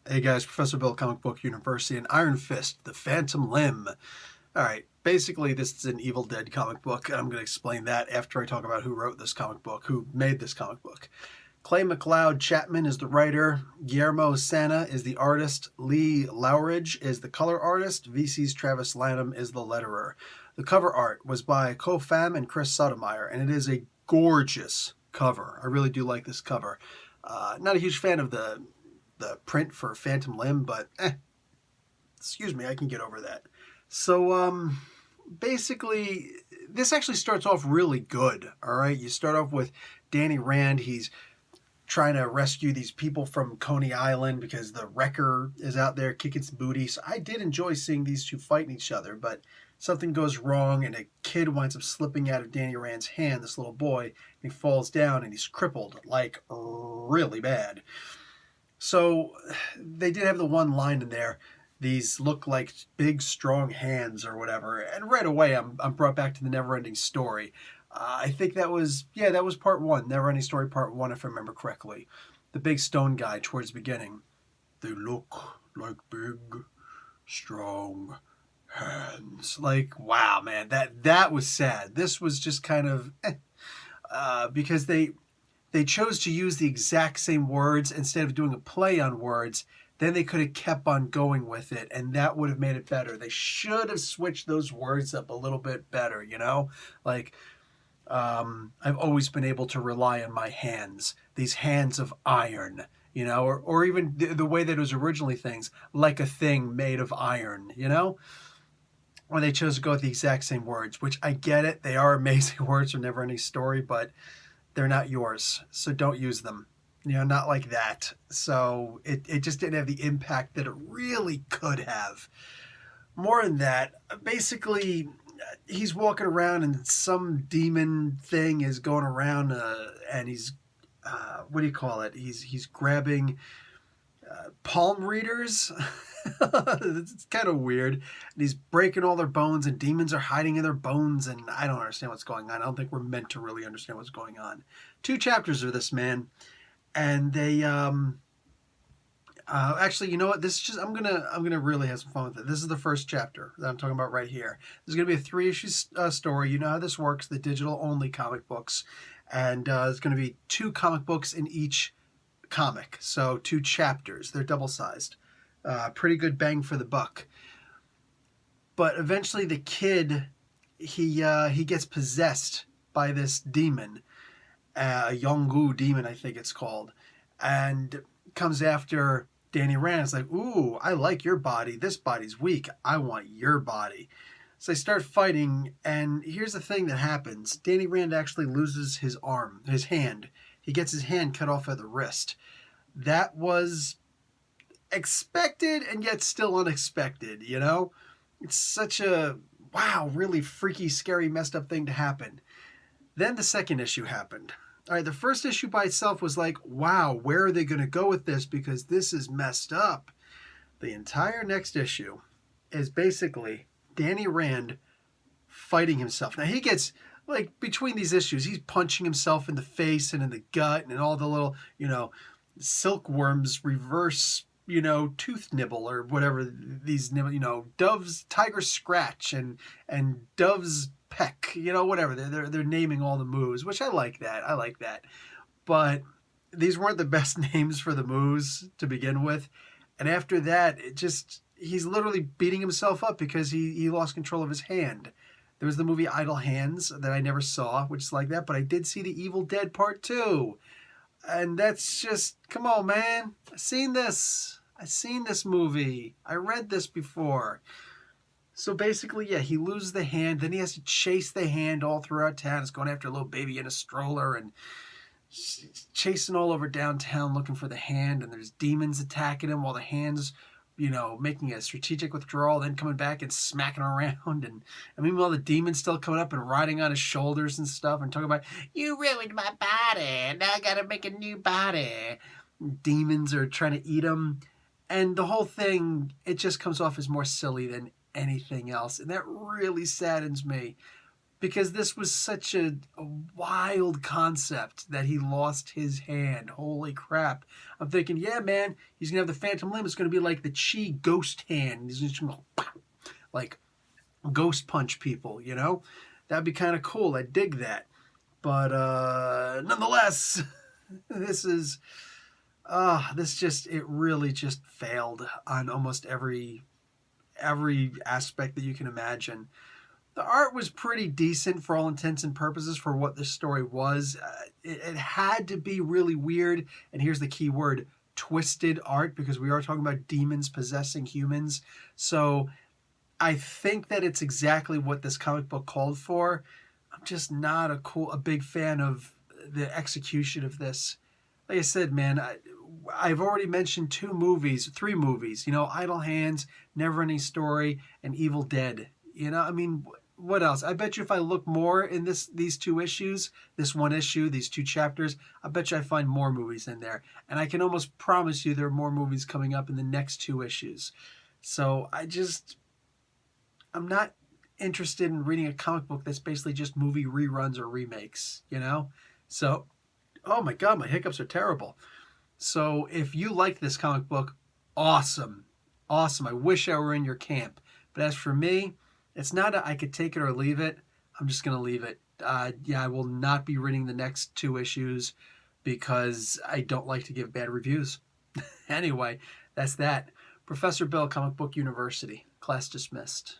Hey guys, Professor Bill, Comic Book University, and Iron Fist, The Phantom Limb. Alright, basically this is an Evil Dead comic book, and I'm going to explain that after I talk about who wrote this comic book, who made this comic book. Clay McLeod Chapman is the writer, Guillermo Sana is the artist, Lee Lowridge is the color artist, VC's Travis Lanham is the letterer. The cover art was by Ko Pham and Chris Sotomayor, and it is a gorgeous cover. I really do like this cover. Not a huge fan of the print for Phantom Limb, but excuse me, I can get over that. So basically, this actually starts off really good. All right, you start off with Danny Rand. He's trying to rescue these people from Coney Island because the Wrecker is out there kicking some booty. So I did enjoy seeing these two fighting each other, but something goes wrong and a kid winds up slipping out of Danny Rand's hand, this little boy, and he falls down and he's crippled, like really bad. So they did have the one line in there. These look like big, strong hands or whatever. And right away, I'm brought back to the Neverending Story. I think that was part one, Neverending Story part one, if I remember correctly. The big stone guy towards the beginning. They look like big, strong hands. Like, wow, man, that was sad. This was just kind of because they chose to use the exact same words instead of doing a play on words. Then they could have kept on going with it, and that would have made it better. They should have switched those words up a little bit better, you know? Like, I've always been able to rely on my hands, these hands of iron, you know? Or even the way that it was originally things, like a thing made of iron, you know? Or they chose to go with the exact same words, which I get it. They are amazing words from Neverending Story, but they're not yours, so don't use them. You know, not like that. So it just didn't have the impact that it really could have. More than that, basically, he's walking around and some demon thing is going around and he's, what do you call it? He's grabbing palm readers. It's kind of weird. And he's breaking all their bones, and demons are hiding in their bones, and I don't understand what's going on. I don't think we're meant to really understand what's going on. 2 chapters of this, man, and they actually, you know what? This is just I'm gonna really have some fun with it. This is the first chapter that I'm talking about right here. There's gonna be a 3-issue story. You know how this works. The digital only comic books, and there's gonna be 2 comic books in each comic, so 2 chapters. They're double sized. Pretty good bang for the buck. But eventually the kid, he gets possessed by this demon, a Yongu demon, I think it's called, and comes after Danny Rand. It's like, ooh, I like your body. This body's weak. I want your body. So they start fighting, and here's the thing that happens. Danny Rand actually loses his arm, his hand. He gets his hand cut off at the wrist. That was expected and yet still unexpected, you know? It's such a, wow, really freaky, scary, messed up thing to happen. Then the second issue happened. All right, the first issue by itself was like, wow, where are they going to go with this? Because this is messed up. The entire next issue is basically Danny Rand fighting himself. Now he gets, like, between these issues, he's punching himself in the face and in the gut and all the little, you know, silkworms reverse, you know, tooth nibble or whatever these nibble, you know, Dove's tiger scratch and Dove's peck, you know, whatever. They're naming all the moves, which I like that. I like that. But these weren't the best names for the moves to begin with. And after that, it just, he's literally beating himself up because he lost control of his hand. There was the movie Idle Hands that I never saw, which is like that, but I did see the Evil Dead Part 2. And that's just, come on, man. I've seen this movie. I read this before. So basically, yeah, he loses the hand. Then he has to chase the hand all throughout town. He's going after a little baby in a stroller and chasing all over downtown looking for the hand. And there's demons attacking him while the hand's, you know, making a strategic withdrawal, then coming back and smacking around. And meanwhile, the demon's still coming up and riding on his shoulders and stuff and talking about, you ruined my body. Now I got to make a new body. Demons are trying to eat him. And the whole thing, it just comes off as more silly than anything else. And that really saddens me. because this was such a wild concept that he lost his hand. Holy crap. I'm thinking, yeah, man, he's going to have the Phantom Limb. It's going to be like the Chi ghost hand. He's just going to go, like, ghost punch people, you know? That'd be kind of cool. I dig that. But nonetheless, this is, it really just failed on almost every aspect that you can imagine. The art was pretty decent for all intents and purposes for what this story was. It had to be really weird, and here's the key word, twisted art, because we are talking about demons possessing humans. So I think that it's exactly what this comic book called for. I'm just not a big fan of the execution of this. Like I said, man, I've already mentioned three movies, Idle Hands, Neverending Story, and Evil Dead. I mean, what else? I bet you if I look more in these two issues, this one issue, these two chapters, I bet you I find more movies in there. And I can almost promise you there are more movies coming up in the next two issues. So I'm not interested in reading a comic book that's basically just movie reruns or remakes, So, oh my God, my hiccups are terrible. So if you like this comic book, awesome. Awesome. I wish I were in your camp. But as for me, it's not I could take it or leave it. I'm just going to leave it. I will not be reading the next two issues because I don't like to give bad reviews. Anyway, that's that. Professor Bill, Comic Book University. Class dismissed.